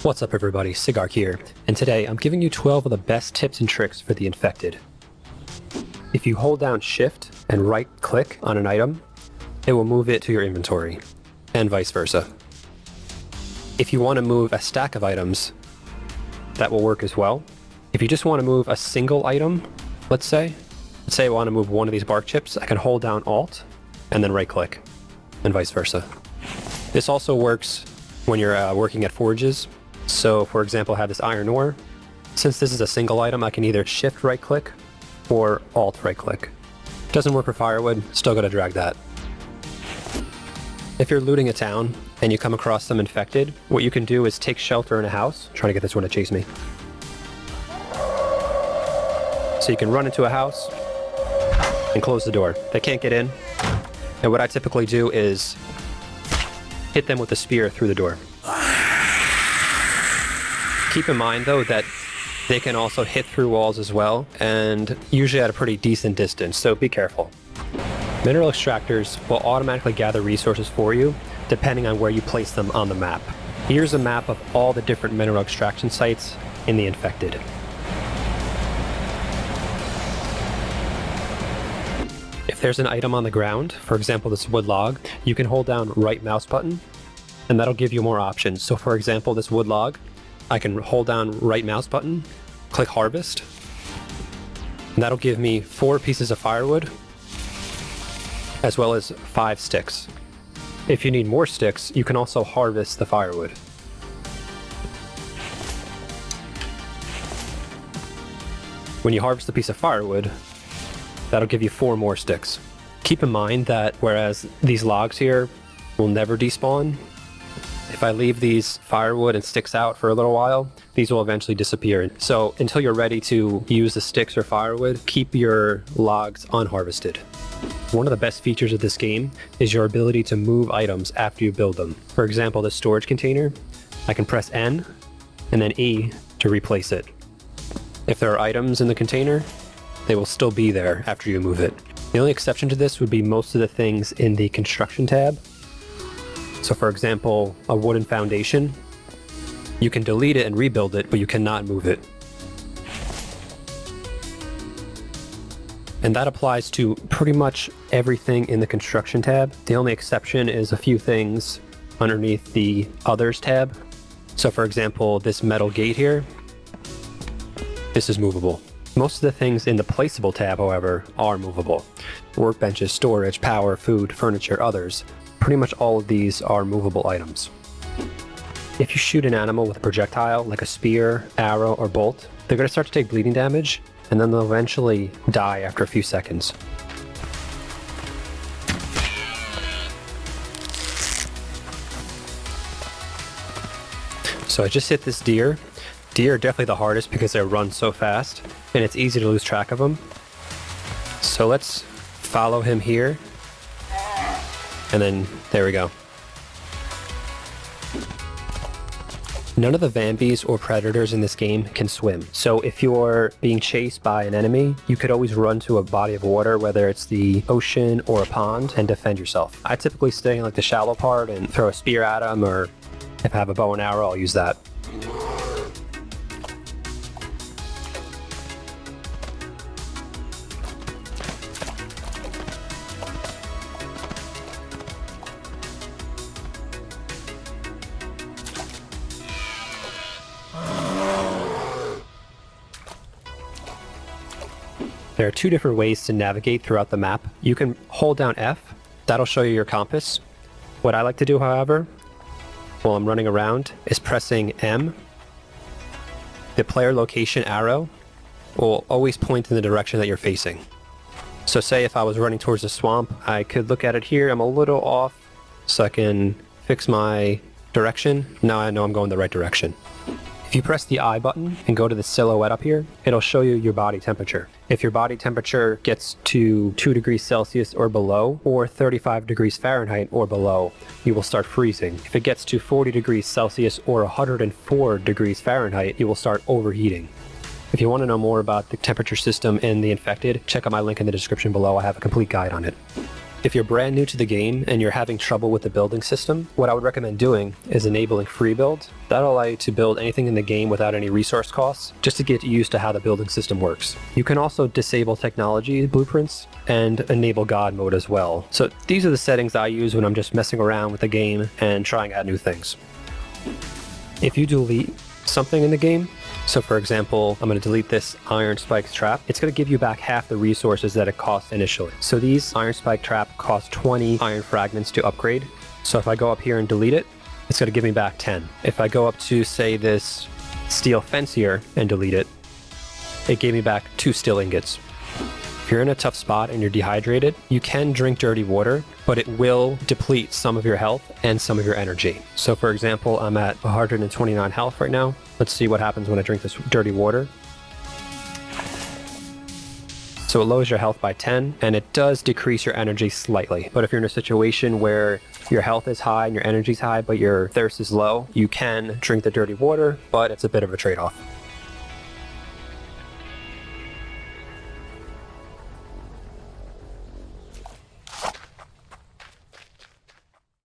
What's up everybody, Cigar here, and today I'm giving you 12 of the best tips and tricks for the infected. If you hold down Shift and right click on an item, it will move it to your inventory, and vice versa. If you want to move a stack of items, that will work as well. If you just want to move a single item, let's say I want to move one of these bark chips, I can hold down Alt and then right click, and vice versa. This also works when you're working at forges. So for example, I have this iron ore. Since this is a single item, I can either Shift right click or Alt right click. Doesn't work for firewood, still gotta drag that. If you're looting a town and you come across some infected, what you can do is take shelter in a house. I'm trying to get this one to chase me. So you can run into a house and close the door. They can't get in. And what I typically do is hit them with a spear through the door. Keep in mind though that they can also hit through walls as well, and usually at a pretty decent distance, so be careful. Mineral extractors will automatically gather resources for you depending on where you place them on the map. Here's a map of all the different mineral extraction sites in the infected. If there's an item on the ground, for example this wood log, you can hold down right mouse button and that'll give you more options. So for example this wood log, I can hold down right mouse button, click harvest, and that'll give me 4 pieces of firewood as well as 5 sticks. If you need more sticks, you can also harvest the firewood. When you harvest a piece of firewood, that'll give you 4 more sticks. Keep in mind that whereas these logs here will never despawn, if I leave these firewood and sticks out for a little while, these will eventually disappear. So until you're ready to use the sticks or firewood, keep your logs unharvested. One of the best features of this game is your ability to move items after you build them. For example, this storage container, I can press N and then E to replace it. If there are items in the container, they will still be there after you move it. The only exception to this would be most of the things in the construction tab. So for example, a wooden foundation, you can delete it and rebuild it, but you cannot move it. And that applies to pretty much everything in the construction tab. The only exception is a few things underneath the others tab. So for example, this metal gate here, this is movable. Most of the things in the placeable tab, however, are movable. Workbenches, storage, power, food, furniture, others. Pretty much all of these are movable items. If you shoot an animal with a projectile, like a spear, arrow, or bolt, they're going to start to take bleeding damage, and then they'll eventually die after a few seconds. So I just hit this deer. Deer are definitely the hardest because they run so fast, and it's easy to lose track of them. So let's follow him here. And then, there we go. None of the Vambies or Predators in this game can swim. So if you're being chased by an enemy, you could always run to a body of water, whether it's the ocean or a pond, and defend yourself. I typically stay in like the shallow part and throw a spear at them, or if I have a bow and arrow, I'll use that. There are 2 different ways to navigate throughout the map. You can hold down F, that'll show you your compass. What I like to do, however, while I'm running around, is pressing M. The player location arrow will always point in the direction that you're facing. So say if I was running towards the swamp, I could look at it here, I'm a little off, so I can fix my direction. Now I know I'm going the right direction. If you press the I button and go to the silhouette up here, it'll show you your body temperature. If your body temperature gets to 2 degrees Celsius or below, or 35 degrees Fahrenheit or below, you will start freezing. If it gets to 40 degrees Celsius or 104 degrees Fahrenheit, you will start overheating. If you want to know more about the temperature system in the infected, check out my link in the description below. I have a complete guide on it. If you're brand new to the game and you're having trouble with the building system, what I would recommend doing is enabling free build. That'll allow you to build anything in the game without any resource costs, just to get used to how the building system works. You can also disable technology blueprints and enable God mode as well. So these are the settings I use when I'm just messing around with the game and trying out new things. If you delete something in the game, so for example, I'm going to delete this iron spikes trap. It's going to give you back half the resources that it cost initially. So these iron spike trap cost 20 iron fragments to upgrade. So if I go up here and delete it, it's going to give me back 10. If I go up to, say, this steel fence here and delete it, it gave me back 2 steel ingots. If you're in a tough spot and you're dehydrated, you can drink dirty water, but it will deplete some of your health and some of your energy. So for example, I'm at 129 health right now. Let's see what happens when I drink this dirty water. So it lowers your health by 10, and it does decrease your energy slightly. But if you're in a situation where your health is high and your energy is high, but your thirst is low, you can drink the dirty water, but it's a bit of a trade-off.